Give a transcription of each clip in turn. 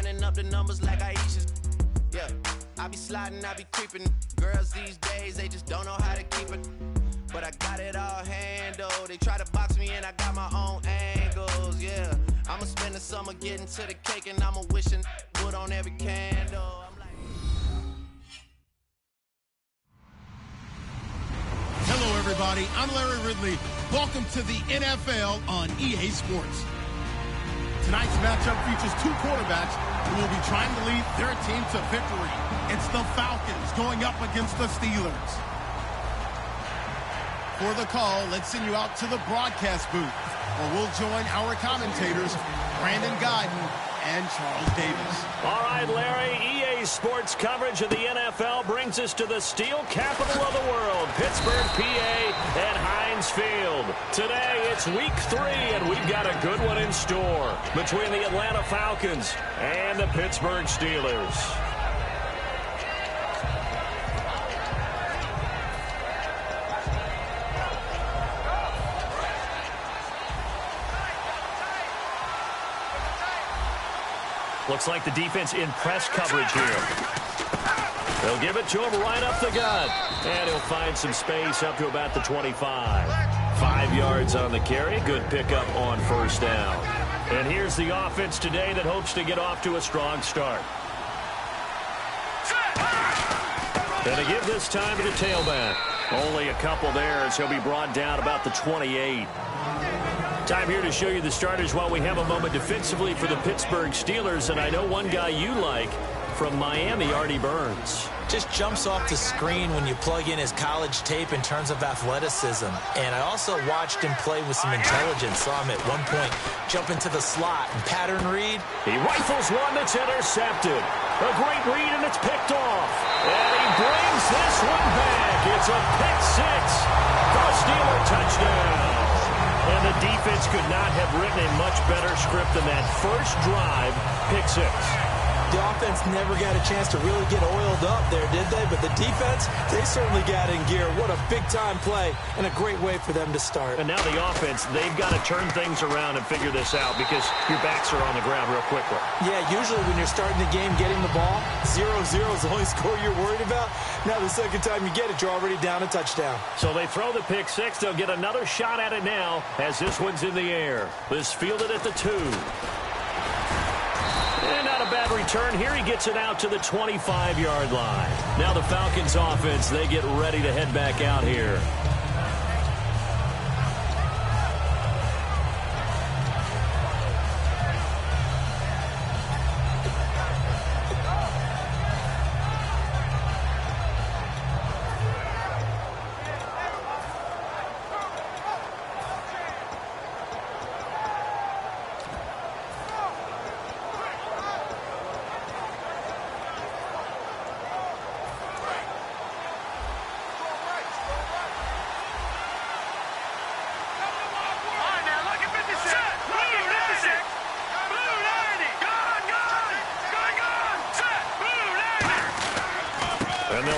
running up the numbers like Aisha's. Yeah, I be sliding, I be creeping. Girls these days, they just don't know how to keep it. But I got it all handled. They try to box me in, I got my own angles, yeah. I'ma spend the summer getting to the cake, and I'ma wishing wood on every candle. Hello, everybody. I'm Larry Ridley. Welcome to the NFL on EA Sports. Tonight's matchup features two quarterbacks who will be trying to lead their team to victory. It's the Falcons going up against the Steelers. For the call, let's send you out to the broadcast booth, where we'll join our commentators, Brandon Guyton and Charles Davis. All right, Larry, EA Sports coverage of the NFL brings us to the steel capital of the world, Pittsburgh, PA, at Heinz Field. Today, it's week 3, and we've got a good one in store between the Atlanta Falcons and the Pittsburgh Steelers. Looks like the defense in press coverage here. They'll give it to him right up the gut. And he'll find some space up to about the 25. 5 yards on the carry. Good pickup on first down. And here's the offense today that hopes to get off to a strong start. And to give this time to the tailback. Only a couple there as he'll be brought down about the 28. Time here to show you the starters while we have a moment defensively for the Pittsburgh Steelers. And I know one guy you like from Miami, Artie Burns. Just jumps off the screen when you plug in his college tape in terms of athleticism. And I also watched him play with some intelligence. Saw him at one point jump into the slot and pattern read. He rifles one that's intercepted. A great read, and it's picked off. And he brings this one back. It's a pick six for a Steeler touchdown. And the defense could not have written a much better script than that first drive, pick six. The offense never got a chance to really get oiled up there, did they? But the defense, they certainly got in gear. What a big-time play and a great way for them to start. And now the offense, they've got to turn things around and figure this out because your backs are on the ground real quickly. Yeah, usually when you're starting the game getting the ball, 0-0 is the only score you're worried about. Now the second time you get it, you're already down a touchdown. So they throw the pick six. They'll get another shot at it now as this one's in the air. This fielded at the 2. And not a bad return here. He gets it out to the 25-yard line. Now the Falcons offense, they get ready to head back out here.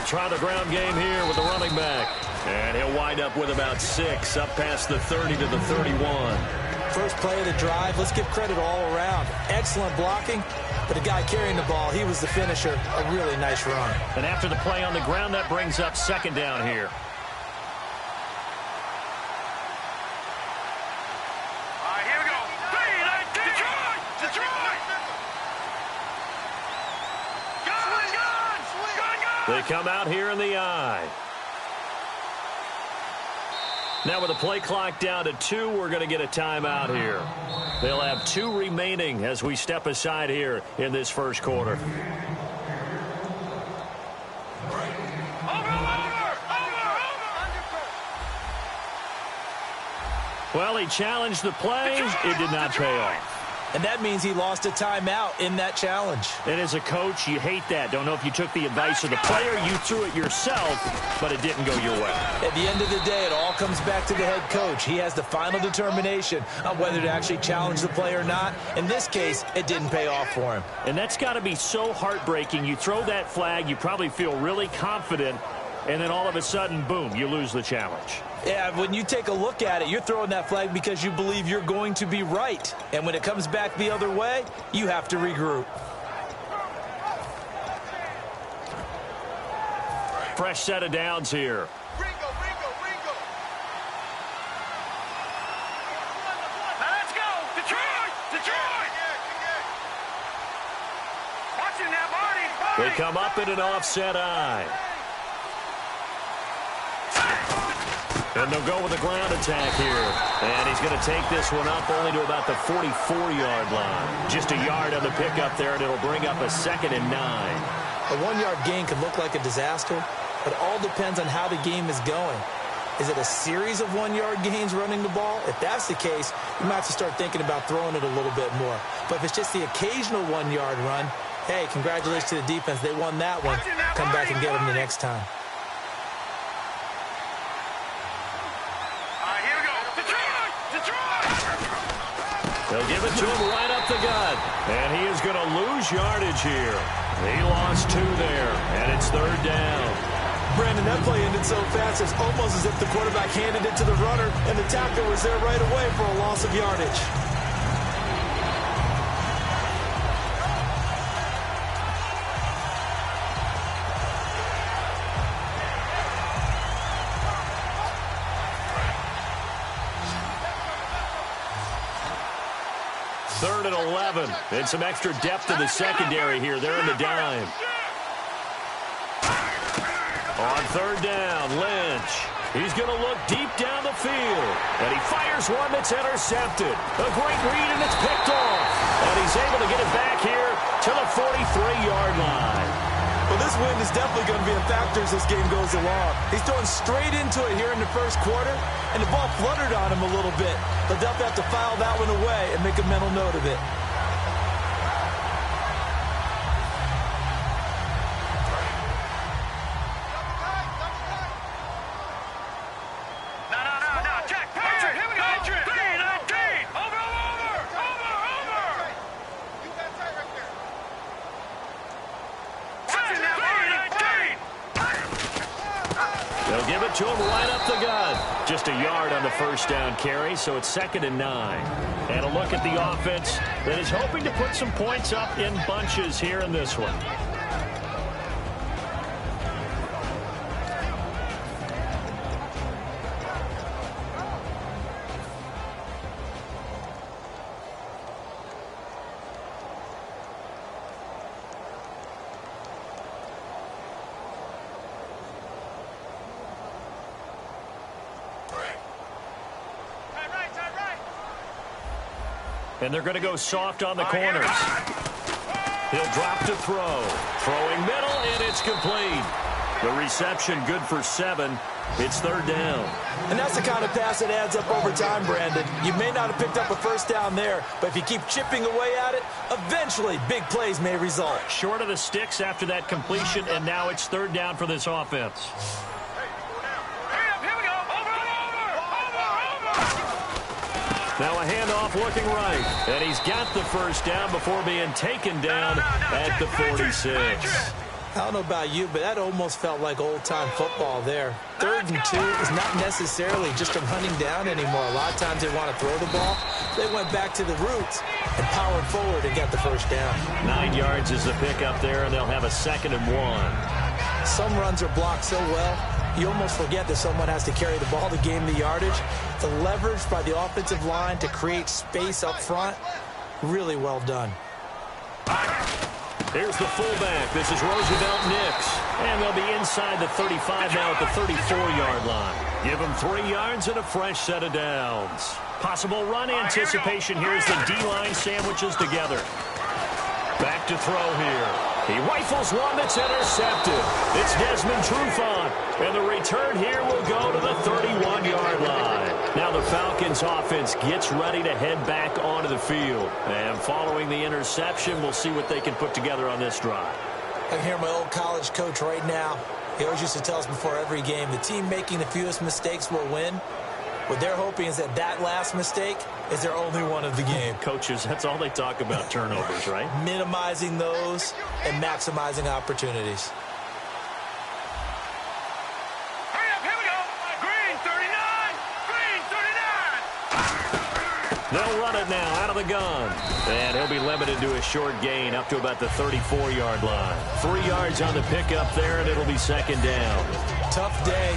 Try the ground game here with the running back. And he'll wind up with about 6 up past the 30 to the 31. First play of the drive, let's give credit all around. Excellent blocking, but the guy carrying the ball, he was the finisher. A really nice run. And after the play on the ground, that brings up second down here. They come out here in the eye. Now with the play clock down to 2, we're going to get a timeout here. They'll have 2 remaining as we step aside here in this first quarter. Well, he challenged the play. It did not pay off. And that means he lost a timeout in that challenge. And as a coach, you hate that. Don't know if you took the advice of the player, you threw it yourself, but it didn't go your way. At the end of the day, it all comes back to the head coach. He has the final determination on whether to actually challenge the play or not. In this case, it didn't pay off for him. And that's got to be so heartbreaking. You throw that flag, you probably feel really confident, and then all of a sudden, boom, you lose the challenge. Yeah, when you take a look at it, you're throwing that flag because you believe you're going to be right. And when it comes back the other way, you have to regroup. fresh set of downs here. Ringo. Now let's go. Detroit. Watching that, Marty. They come up in an offset eye. And they'll go with a ground attack here. And he's going to take this one up only to about the 44-yard line. Just a yard on the pickup there, and it'll bring up a 2nd and 9. A 1-yard gain could look like a disaster, but it all depends on how the game is going. Is it a series of 1-yard gains running the ball? If that's the case, you might have to start thinking about throwing it a little bit more. But if it's just the occasional 1-yard run, hey, congratulations to the defense. They won that one. Come back and get them the next time. They'll give it to him right up the gut. And he is going to lose yardage here. He lost 2 there, and it's 3rd down. Brandon, that play ended so fast, it's almost as if the quarterback handed it to the runner, and the tackler was there right away for a loss of yardage. Third and 11, and some extra depth in the secondary here. They're in the dime. On 3rd down, Lynch. He's going to look deep down the field, and he fires one that's intercepted. A great read, and it's picked off. And he's able to get it back here to the 43-yard line. Well, this win is definitely going to be a factor as this game goes along. He's throwing straight into it here in the first quarter, and the ball fluttered on him a little bit. They'll definitely have to file that one away and make a mental note of it. No. Check. Patrick, here we go. Patrick. 3-19. Over. You got tight right there. Watching that, They'll give it to him right up the gut. Just a yard on the first down carry, so it's 2nd and 9. And a look at the offense that is hoping to put some points up in bunches here in this one. And they're going to go soft on the corners. He'll drop to throw. Throwing middle, and it's complete. The reception good for 7. It's 3rd down. And that's the kind of pass that adds up over time, Brandon. You may not have picked up a first down there, but if you keep chipping away at it, eventually big plays may result. Short of the sticks after that completion, and now it's 3rd down for this offense. Now a handoff looking right, and he's got the first down before being taken down at the 46. I don't know about you, but that almost felt like old-time football there. 3rd and 2 is not necessarily just a running down anymore. A lot of times they want to throw the ball. They went back to the roots and powered forward and got the first down. 9 yards is the pickup there, and they'll have a 2nd and 1. Some runs are blocked so well, you almost forget that someone has to carry the ball to gain the yardage. The leverage by the offensive line to create space up front, really well done. Here's the fullback. This is Roosevelt Nix. And they'll be inside the 35 now at the 34-yard line. Give them 3 yards and a fresh set of downs. Possible run anticipation here as the D-line sandwiches together. Back to throw here. He rifles one that's intercepted. It's Desmond Trufant. And the return here will go to the 31-yard line. Now the Falcons offense gets ready to head back onto the field. And following the interception, we'll see what they can put together on this drive. I can hear my old college coach right now. He always used to tell us before every game, the team making the fewest mistakes will win. What they're hoping is that that last mistake is their only one of the game. Coaches, that's all they talk about, turnovers, right? Minimizing those and maximizing opportunities. Hurry up, here we go. Green 39. Green 39. They'll run it now out of the gun. And he'll be limited to a short gain up to about the 34-yard line. 3 yards on the pickup there, and it'll be second down. Tough day,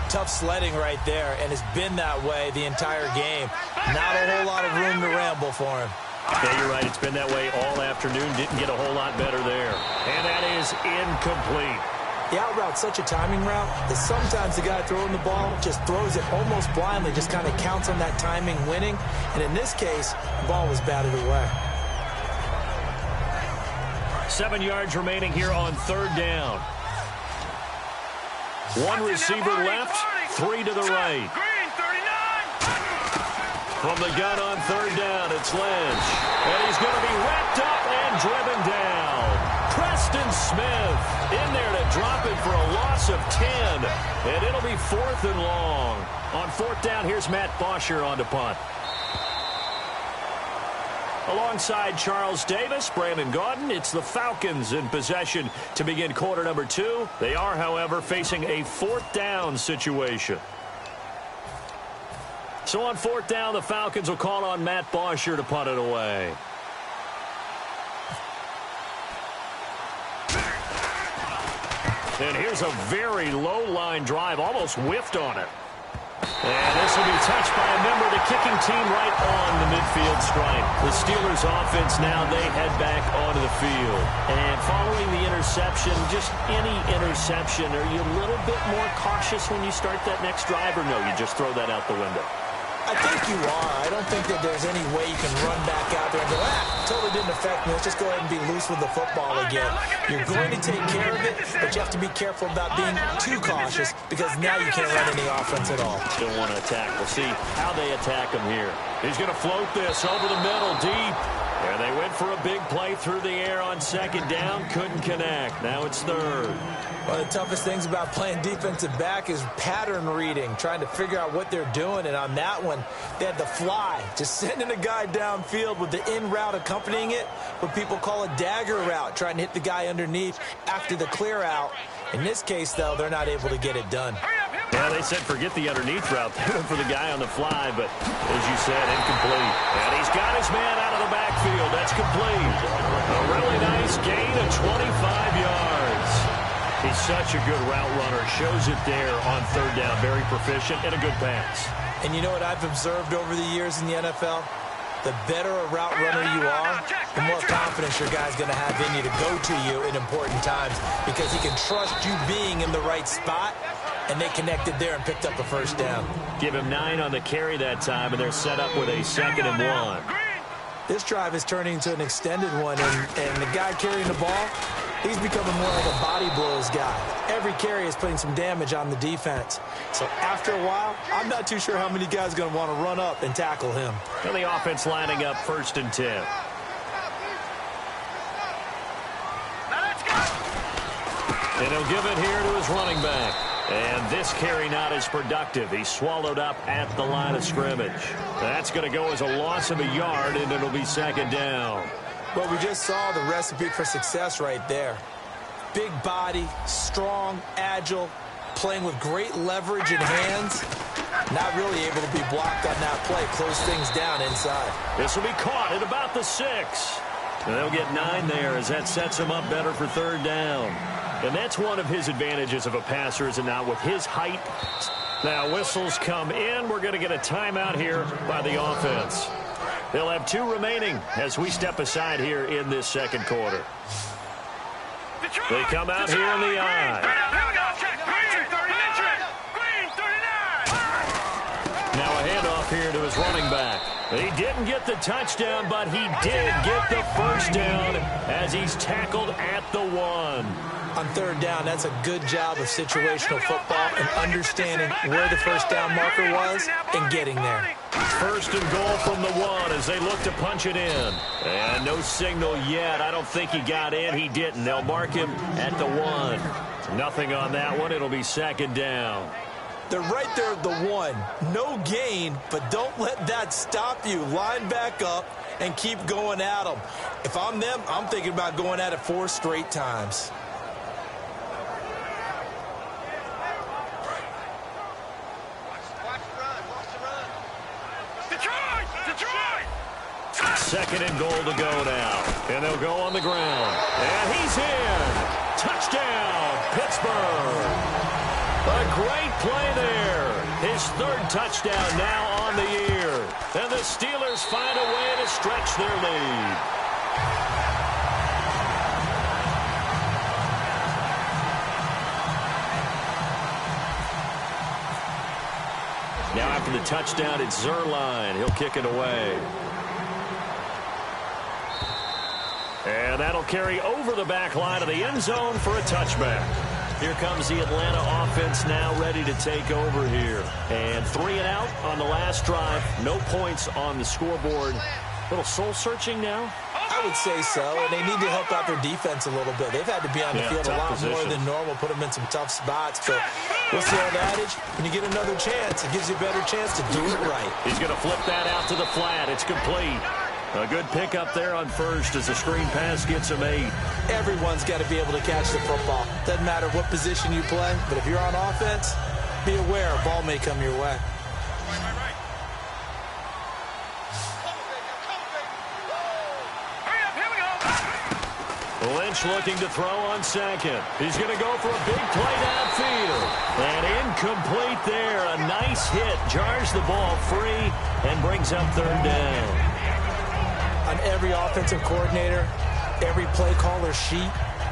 tough sledding right there, and it's been that way the entire game. Not a whole lot of room to ramble for him. Yeah, you're right. It's been that way all afternoon. Didn't get a whole lot better there. And that is incomplete. The out route's such a timing route that sometimes the guy throwing the ball just throws it almost blindly, just kind of counts on that timing winning. And in this case, the ball was batted away. 7 yards remaining here on third down. One receiver left, 3 to the right. From the gun on third down, it's Lynch. And he's going to be wrapped up and driven down. Preston Smith in there to drop it for a loss of 10. And it'll be 4th and long. On 4th down, here's Matt Bosher on to punt. Alongside Charles Davis, Brandon Gaudin, it's the Falcons in possession to begin quarter number 2. They are, however, facing a 4th down situation. So on 4th down, the Falcons will call on Matt Bosher to punt it away. And here's a very low line drive, almost whiffed on it. And this will be touched by a member of the kicking team right on the midfield stripe. The Steelers offense now, they head back onto the field. And following the interception, just any interception, are you a little bit more cautious when you start that next drive, or no, you just throw that out the window? I think you are. I don't think that there's any way you can run back out there and go, totally didn't affect me. Let's just go ahead and be loose with the football again. You're going to take care of it, but you have to be careful about being too cautious because now you can't run any offense at all. Still want to attack. We'll see how they attack him here. He's going to float this over the middle, deep. And they went for a big play through the air on second down. Couldn't connect. Now it's third. One of the toughest things about playing defensive back is pattern reading, trying to figure out what they're doing. And on that one, they had the fly, just sending a guy downfield with the in route accompanying it, what people call a dagger route, trying to hit the guy underneath after the clear out. In this case, though, they're not able to get it done. Yeah, they said forget the underneath route. They went for the guy on the fly, but as you said, incomplete. And he's got his man out of the backfield. That's complete. A really nice gain of 25 yards. He's such a good route runner. Shows it there on third down. Very proficient and a good pass. And you know what I've observed over the years in the NFL? The better a route runner you are, the more confidence your guy's going to have in you to go to you in important times because he can trust you being in the right spot, and they connected there and picked up a first down. Give him 9 on the carry that time, and they're set up with a 2nd and 1. This drive is turning into an extended one, and the guy carrying the ball, he's becoming more like a body blows guy. Every carry is putting some damage on the defense. So after a while, I'm not too sure how many guys are going to want to run up and tackle him. And the offense lining up 1st and 10. Now let's go. And he'll give it here to his running back. And this carry not as productive. He's swallowed up at the line of scrimmage. That's going to go as a loss of a yard, and it'll be 2nd down. Well, we just saw the recipe for success right there. Big body, strong, agile, playing with great leverage in hands. Not really able to be blocked on that play. Close things down inside. This will be caught at about the 6. And they'll get 9 there as that sets him up better for third down. And that's one of his advantages of a passer, is it not, with his height. Now whistles come in. We're going to get a timeout here by the offense. They'll have 2 remaining as we step aside here in this second quarter. They come out here in the eye. Now a handoff here to his running back. He didn't get the touchdown, but he did get the first down as he's tackled at the 1. On third down, that's a good job of situational football and understanding where the first down marker was and getting there. 1st and goal from the 1 as they look to punch it in. And no signal yet. I don't think he got in. He didn't. They'll mark him at the 1. Nothing on that one. It'll be 2nd down. They're right there at the 1. No gain, but don't let that stop you. Line back up and keep going at them. If I'm them, I'm thinking about going at it 4 straight times. Detroit! Detroit! 2nd and goal to go now. And they'll go on the ground. And he's in. Touchdown, Pittsburgh. A great play there. His 3rd touchdown now on the year. And the Steelers find a way to stretch their lead. Now after the touchdown, it's Zerline. He'll kick it away. And that'll carry over the back line of the end zone for a touchback. Here comes the Atlanta offense now ready to take over here. And 3 and out on the last drive. No points on the scoreboard. A little soul-searching now? I would say so, and they need to help out their defense a little bit. They've had to be on the field a lot more than normal, put them in some tough spots. But what's the old adage? When you get another chance, it gives you a better chance to do it right. He's going to flip that out to the flat. It's complete. A good pickup there on first as the screen pass gets him 8. Everyone's got to be able to catch the football. Doesn't matter what position you play, but if you're on offense, be aware a ball may come your way. Lynch looking to throw on 2nd. He's going to go for a big play downfield. And incomplete there. A nice hit. Jars the ball free and brings up 3rd down. On every offensive coordinator, every play caller sheet,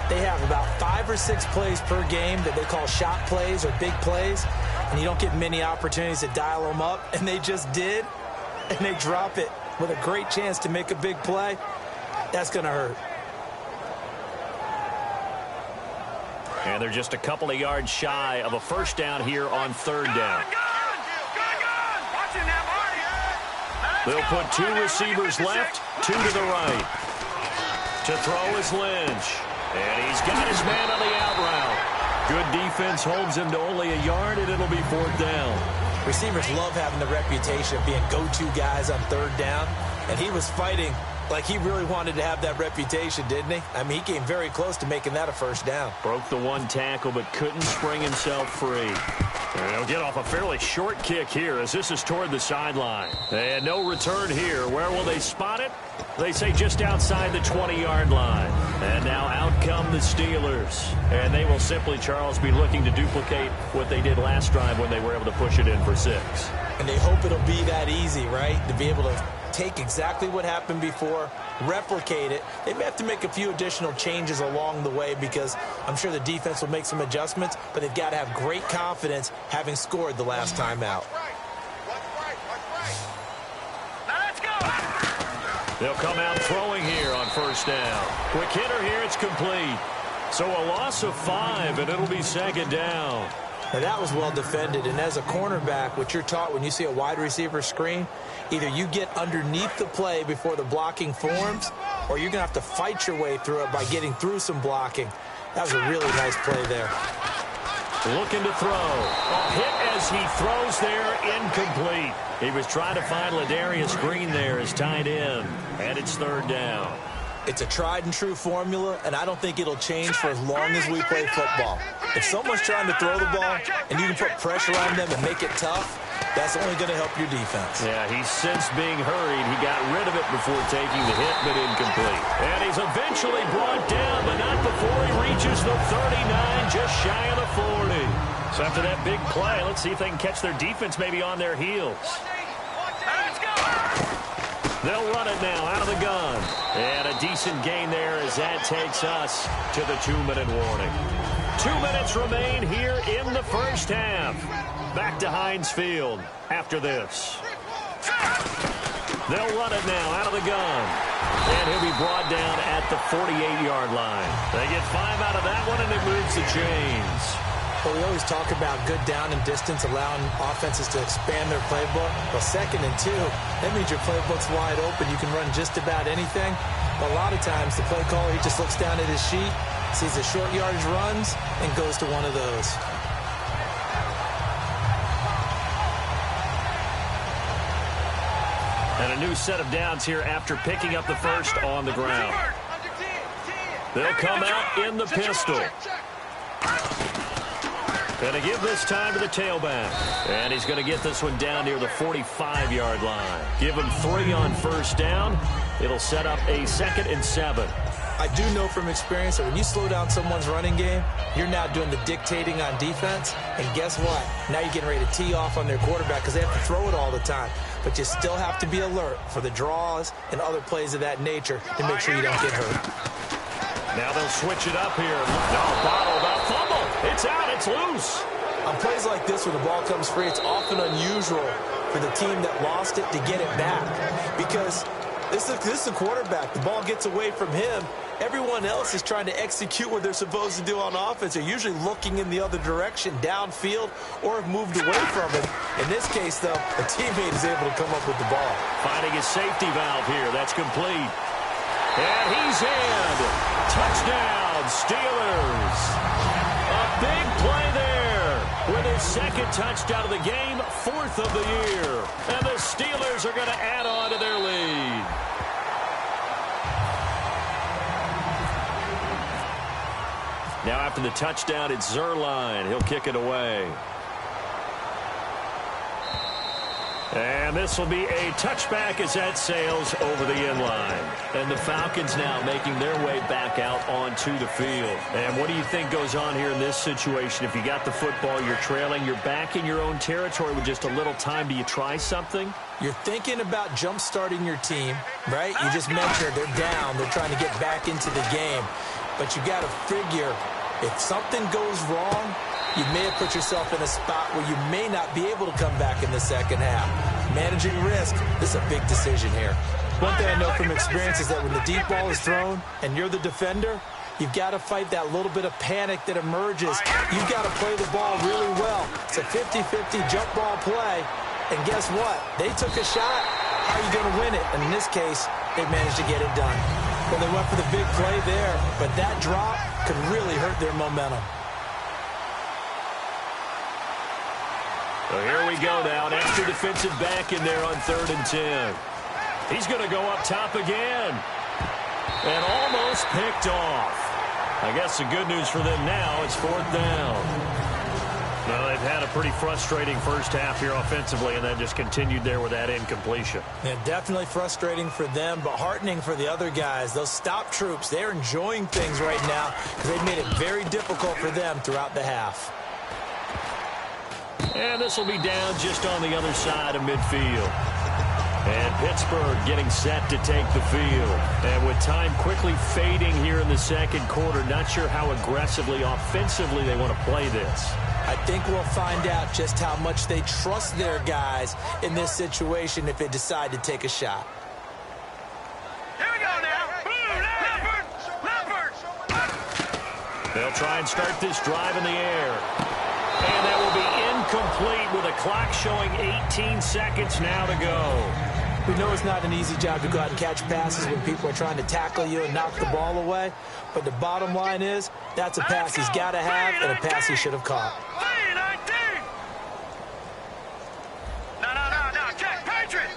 they have about 5 or 6 plays per game that they call shot plays or big plays, and you don't get many opportunities to dial them up, and they just did, and they drop it with a great chance to make a big play. That's going to hurt. And they're just a couple of yards shy of a 1st down here on 3rd down. They'll put 2 receivers left, 2 to the right. To throw is Lynch. And he's got his man on the out route. Good defense holds him to only a yard, and it'll be 4th down. Receivers love having the reputation of being go-to guys on 3rd down. And he was fighting like he really wanted to have that reputation, didn't he? I mean, he came very close to making that a 1st down. Broke the 1 tackle, but couldn't spring himself free. And he'll get off a fairly short kick here as this is toward the sideline. And no return here. Where will they spot it? They say just outside the 20-yard line. And now out come the Steelers. And they will simply, Charles, be looking to duplicate what they did last drive when they were able to push it in for 6. And they hope it'll be that easy, right? To be able to take exactly what happened before, replicate it. They may have to make a few additional changes along the way because I'm sure the defense will make some adjustments, but they've got to have great confidence having scored the last time out. They'll come out throwing here on 1st down. Quick hitter here, it's complete. So a loss of 5, and it'll be 2nd down. Now that was well defended, and as a cornerback, what you're taught when you see a wide receiver screen, either you get underneath the play before the blocking forms, or you're going to have to fight your way through it by getting through some blocking. That was a really nice play there. Looking to throw. A hit as he throws there, incomplete. He was trying to find Ladarius Green there as tight end, and it's 3rd down. It's a tried-and-true formula, and I don't think it'll change for as long as we play football. If someone's trying to throw the ball and you can put pressure on them and make it tough, that's only going to help your defense. Yeah, he's since being hurried. He got rid of it before taking the hit, but incomplete. And he's eventually brought down, but not before he reaches the 39, just shy of the 40. So after that big play, let's see if they can catch their defense maybe on their heels. They'll run it now out of the gun. And a decent gain there as that takes us to the 2-minute warning. 2 minutes remain here in the 1st half. Back to Heinz Field after this. They'll run it now out of the gun. And he'll be brought down at the 48-yard line. They get 5 out of that one, and it moves the chains. Well, we always talk about good down and distance, allowing offenses to expand their playbook. Well, 2nd and 2, that means your playbook's wide open. You can run just about anything. But a lot of times, the play caller, he just looks down at his sheet, sees the short yardage runs, and goes to one of those. And a new set of downs here after picking up the first on the ground. They'll come out in the pistol. Going to give this time to the tailback. And he's going to get this one down near the 45-yard line. Give him 3 on 1st down. It'll set up a 2nd and 7. I do know from experience that when you slow down someone's running game, you're now doing the dictating on defense. And guess what? Now you're getting ready to tee off on their quarterback because they have to throw it all the time. But you still have to be alert for the draws and other plays of that nature to make sure you don't get hurt. Now they'll switch it up here. No, bottled up fumble. It's out. It's loose. On plays like this where the ball comes free, it's often unusual for the team that lost it to get it back because this is a quarterback. The ball gets away from him. Everyone else is trying to execute what they're supposed to do on offense. They're usually looking in the other direction, downfield, or have moved away from it. In this case, though, a teammate is able to come up with the ball. Finding his safety valve here. That's complete. And he's in. Touchdown, Steelers. A big play there with his 2nd touchdown of the game, 4th of the year. And the Steelers are going to add on to their lead. Now after the touchdown, it's Zerline. He'll kick it away. And this will be a touchback as that sails over the end line. And the Falcons now making their way back out onto the field. And what do you think goes on here in this situation? If you got the football, you're trailing, you're back in your own territory with just a little time. Do you try something? You're thinking about jump-starting your team, right? You just mentioned they're down. They're trying to get back into the game. But you got to figure if something goes wrong, you may have put yourself in a spot where you may not be able to come back in the second half. Managing risk, this is a big decision here. One thing I know from experience is that when the deep ball is thrown and you're the defender, you've got to fight that little bit of panic that emerges. You've got to play the ball really well. It's a 50-50 jump ball play. And guess what? They took a shot. How are you going to win it? And in this case, they managed to get it done. Well, they went for the big play there, but that drop could really hurt their momentum. So here we go now. An extra defensive back in there on 3rd and 10. He's going to go up top again. And almost picked off. I guess the good news for them now is 4th down. Well, they've had a pretty frustrating first half here offensively, and then just continued there with that incompletion. Yeah, definitely frustrating for them, but heartening for the other guys. Those stop troops, they're enjoying things right now because they've made it very difficult for them throughout the half. And this will be down just on the other side of midfield. And Pittsburgh getting set to take the field. And with time quickly fading here in the second quarter, not sure how aggressively, offensively they want to play this. I think we'll find out just how much they trust their guys in this situation if they decide to take a shot. Here we go now. Leopard. They'll try and start this drive in the air. And that will be incomplete with a clock showing 18 seconds now to go. We know it's not an easy job to go out and catch passes when people are trying to tackle you and knock the ball away. But the bottom line is, that's a pass he's got to have and a pass he should have caught. No, check, Patriot.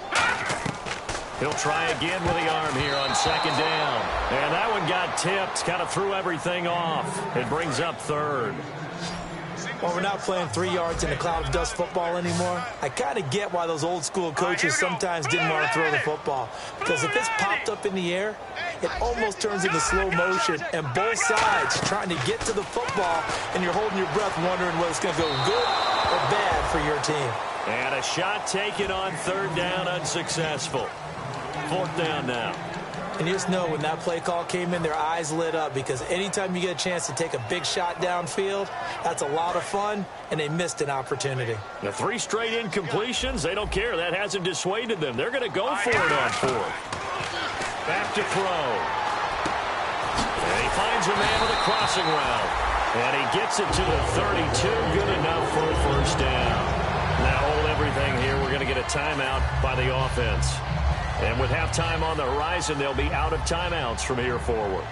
He'll try again with the arm here on 2nd down. And that one got tipped, kind of threw everything off. It brings up 3rd. Well, we're not playing 3 yards in a cloud of dust football anymore. I kind of get why those old school coaches sometimes didn't want to throw the football. Because if it's popped up in the air, it almost turns into slow motion. And both sides trying to get to the football, and you're holding your breath wondering whether it's going to go good or bad for your team. And a shot taken on 3rd down, unsuccessful. 4th down now. And you just know when that play call came in, their eyes lit up because anytime you get a chance to take a big shot downfield, that's a lot of fun, and they missed an opportunity. The 3 straight incompletions, they don't care. That hasn't dissuaded them. They're going to go for it on 4th. Back to throw. And he finds a man with a crossing route. And he gets it to the 32. Good enough for a 1st down. Now hold everything here. We're going to get a timeout by the offense. And with halftime on the horizon, they'll be out of timeouts from here forward.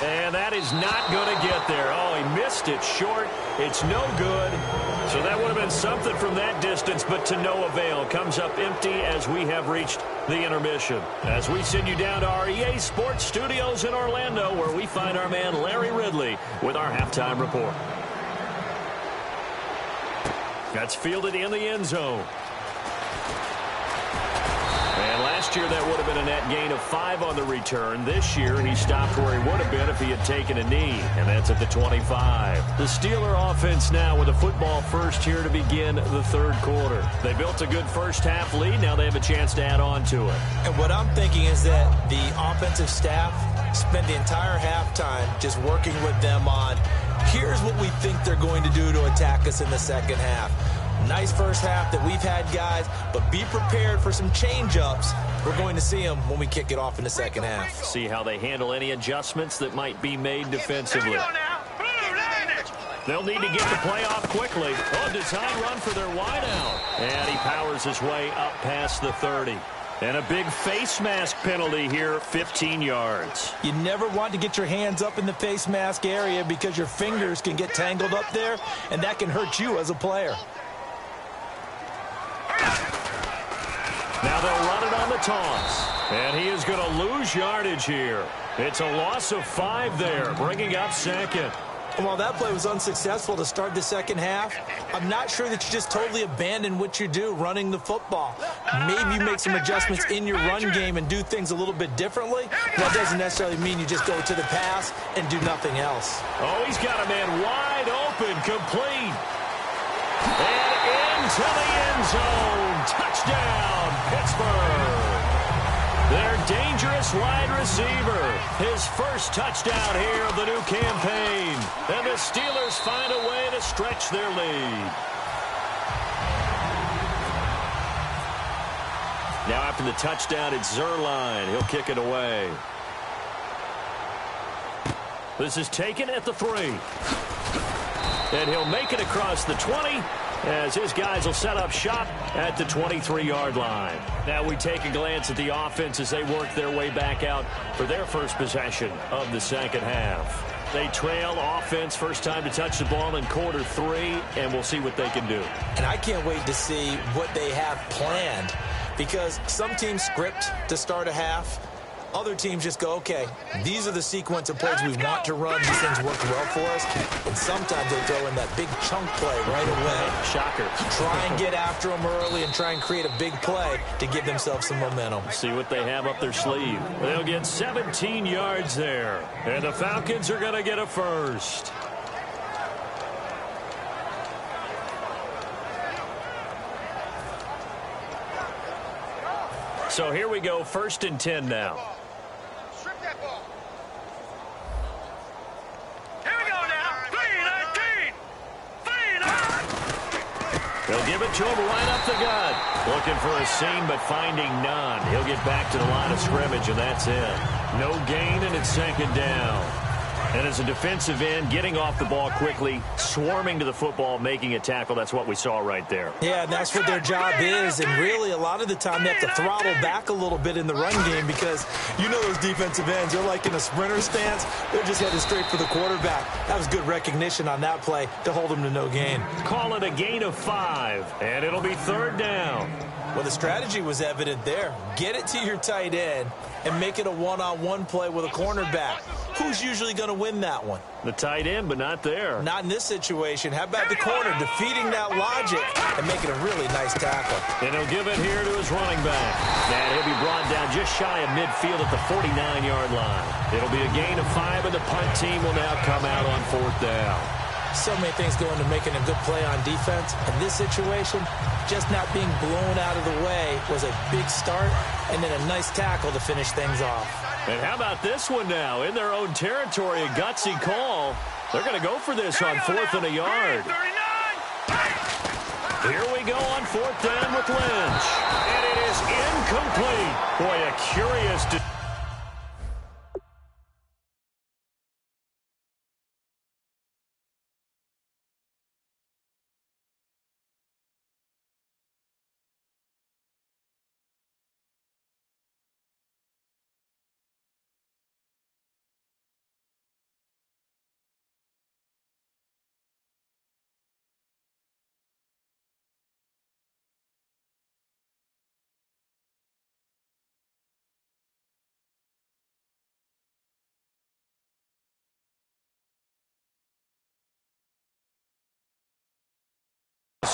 And that is not going to get there. Oh, he missed it short. It's no good. So that would have been something from that distance, but to no avail. Comes up empty as we have reached the intermission. As we send you down to our EA Sports Studios in Orlando, where we find our man Larry Ridley with our halftime report. That's fielded in the end zone. And last year that would have been a net gain of 5 on the return. This year he stopped where he would have been if he had taken a knee, and that's at the 25. The Steeler offense now with a football first here to begin the third quarter. They built a good first half lead. Now they have a chance to add on to it. And what I'm thinking is that the offensive staff spent the entire halftime just working with them on, here's what we think they're going to do to attack us in the second half. Nice first half that we've had, guys, but be prepared for some change-ups. We're going to see them when we kick it off in the second half. See how they handle any adjustments that might be made defensively. They'll need to get the play off quickly. Oh, design run for their wideout. And he powers his way up past the 30. And a big face mask penalty here, 15 yards. You never want to get your hands up in the face mask area because your fingers can get tangled up there, and that can hurt you as a player. Now they'll run it on the toss. And he is going to lose yardage here. It's a loss of 5 there, bringing up second. And while that play was unsuccessful to start the second half, I'm not sure that you just totally abandon what you do running the football. Maybe you make some adjustments in your run game and do things a little bit differently. That doesn't necessarily mean you just go to the pass and do nothing else. Oh, he's got a man wide open, complete. And into the end zone. Touchdown, Pittsburgh. Their dangerous wide receiver. His first touchdown here of the new campaign. And the Steelers find a way to stretch their lead. Now after the touchdown, it's Zerline. He'll kick it away. This is taken at the 3. And he'll make it across the 20 as his guys will set up shop at the 23-yard line. Now we take a glance at the offense as they work their way back out for their first possession of the second half. They trail offense, first time to touch the ball in quarter 3, and we'll see what they can do. And I can't wait to see what they have planned, because some teams script to start a half. Other teams just go, okay, these are the sequence of plays we want to run. These things work well for us. And sometimes they throw in that big chunk play right away. Shocker. Try and get after them early and try and create a big play to give themselves some momentum. See what they have up their sleeve. They'll get 17 yards there. And the Falcons are going to get a first. So here we go, 1st and 10 now. They'll give it to him right up the gut. Looking for a seam, but finding none. He'll get back to the line of scrimmage, and that's it. No gain, and it's 2nd down. And as a defensive end, getting off the ball quickly, swarming to the football, making a tackle, that's what we saw right there. Yeah, and that's what their job is. And really, a lot of the time, they have to throttle back a little bit in the run game because you know those defensive ends, they're like in a sprinter stance. They're just headed straight for the quarterback. That was good recognition on that play to hold them to no gain. Call it a gain of 5, and it'll be 3rd down. Well, the strategy was evident there. Get it to your tight end and make it a one-on-one play with a cornerback. Who's usually going to win that one? The tight end, but not there. Not in this situation. How about the corner defeating that logic and making a really nice tackle? And he'll give it here to his running back. And he'll be brought down just shy of midfield at the 49-yard line. It'll be a gain of 5, and the punt team will now come out on 4th down. So many things go into making a good play on defense. In this situation, just not being blown out of the way was a big start, and then a nice tackle to finish things off. And how about this one now? In their own territory, a gutsy call. They're going to go for this on 4th and a yard. Here we go on 4th down with Lynch. And it is incomplete. Boy, a curious...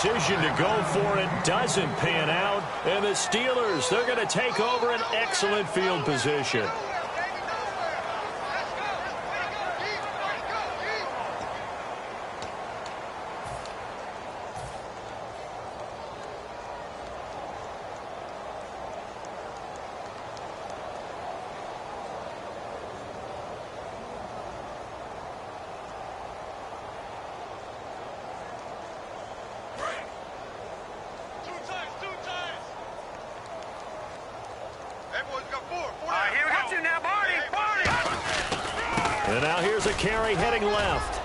decision to go for it doesn't pan out. And the Steelers, they're going to take over an excellent field position. And now here's a carry heading left.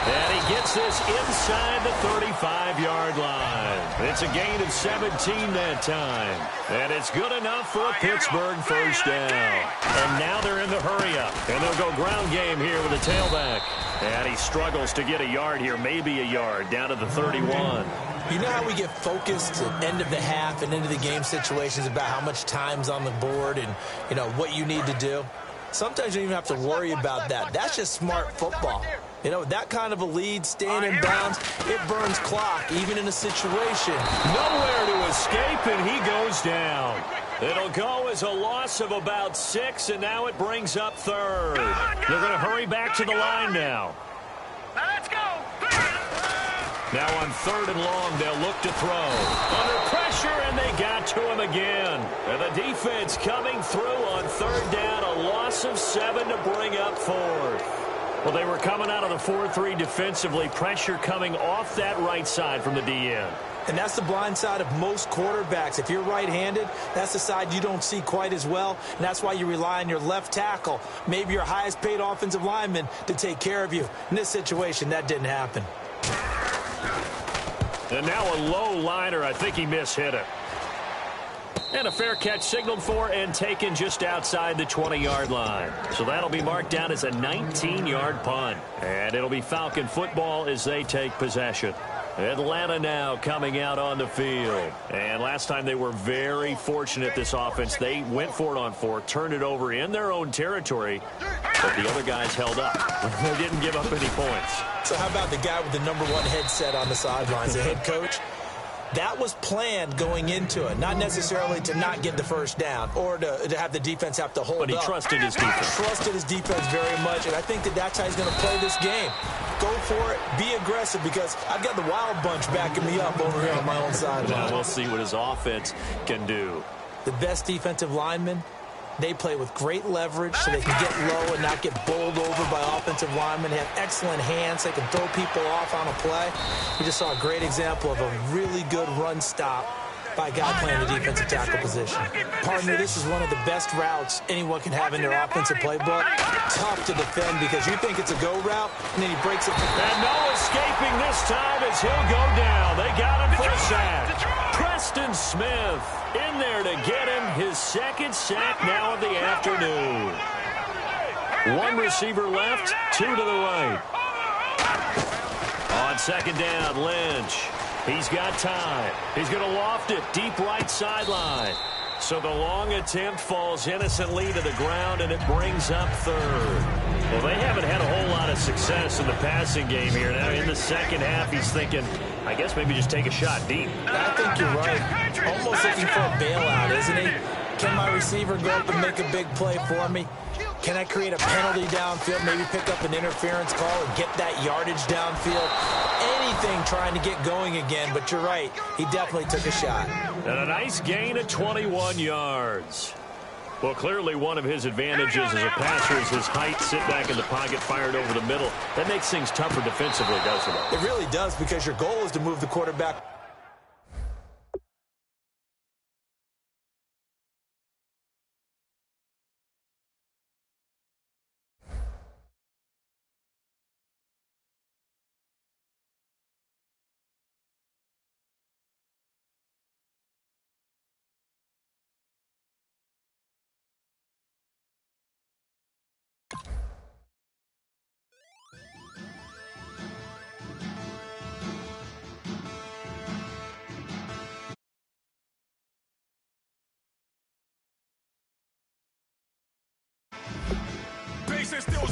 And he gets this inside the 35-yard line. It's a gain of 17 that time. And it's good enough for a Pittsburgh first down. And now they're in the hurry-up. And they'll go ground game here with a tailback. And he struggles to get a yard here, maybe a yard, down to the 31. You know how we get focused at end of the half and into the game situations about how much time's on the board and, you know, what you need to do? Sometimes you don't even have to worry about that. That's just smart football. You know, that kind of a lead, staying in bounds, it burns clock, even in a situation. Nowhere to escape, and he goes down. It'll go as a loss of about 6, and now it brings up third. They're going to hurry back to the line now. Let's go. Now on 3rd and long, they'll look to throw. Under pressure, and they got to him again. And the defense coming through on 3rd down, a loss of 7 to bring up 4th. Well, they were coming out of the 4-3 defensively. Pressure coming off that right side from the DN. And that's the blind side of most quarterbacks. If you're right-handed, that's the side you don't see quite as well. And that's why you rely on your left tackle, maybe your highest-paid offensive lineman, to take care of you. In this situation, that didn't happen. And now a low liner. I think he mishit it. And a fair catch signaled for and taken just outside the 20-yard line. So that'll be marked down as a 19-yard punt. And it'll be Falcon football as they take possession. Atlanta now coming out on the field. And last time they were very fortunate, this offense. They went for it on 4, turned it over in their own territory, but the other guys held up. They didn't give up any points. So how about the guy with the #1 headset on the sidelines, the head coach? That was planned going into it, not necessarily to not get the first down or to have the defense have to hold up. But he trusted his defense. Trusted his defense very much, and I think that's how he's going to play this game. Go for it, be aggressive, because I've got the wild bunch backing me up over here on my own sideline. Now we'll see what his offense can do. The best defensive linemen, they play with great leverage so they can get low and not get bowled over by offensive linemen. They have excellent hands. They can throw people off on a play. We just saw a great example of a really good run stop by a guy playing the defensive tackle position. Pardon me, this is one of the best routes anyone can have in their offensive playbook. Tough to defend because you think it's a go route, and then he breaks it. And no escaping this time as he'll go down. They got him for a sack. Preston Smith in there to get him his 2nd sack now of the afternoon. 1 receiver left, 2 to the right. On 2nd down, Lynch. He's got time. He's going to loft it deep right sideline. So the long attempt falls innocently to the ground, and it brings up 3rd. Well, they haven't had a whole lot of success in the passing game here. Now in the second half, he's thinking, I guess maybe just take a shot deep. I think you're right. Almost looking for a bailout, isn't he? Can my receiver go up and make a big play for me? Can I create a penalty downfield, maybe pick up an interference call and get that yardage downfield? Anything trying to get going again, but you're right. He definitely took a shot. And a nice gain of 21 yards. Well, clearly one of his advantages as a passer is his height, sit back in the pocket, fired over the middle. That makes things tougher defensively, doesn't it? It really does, because your goal is to move the quarterback. Still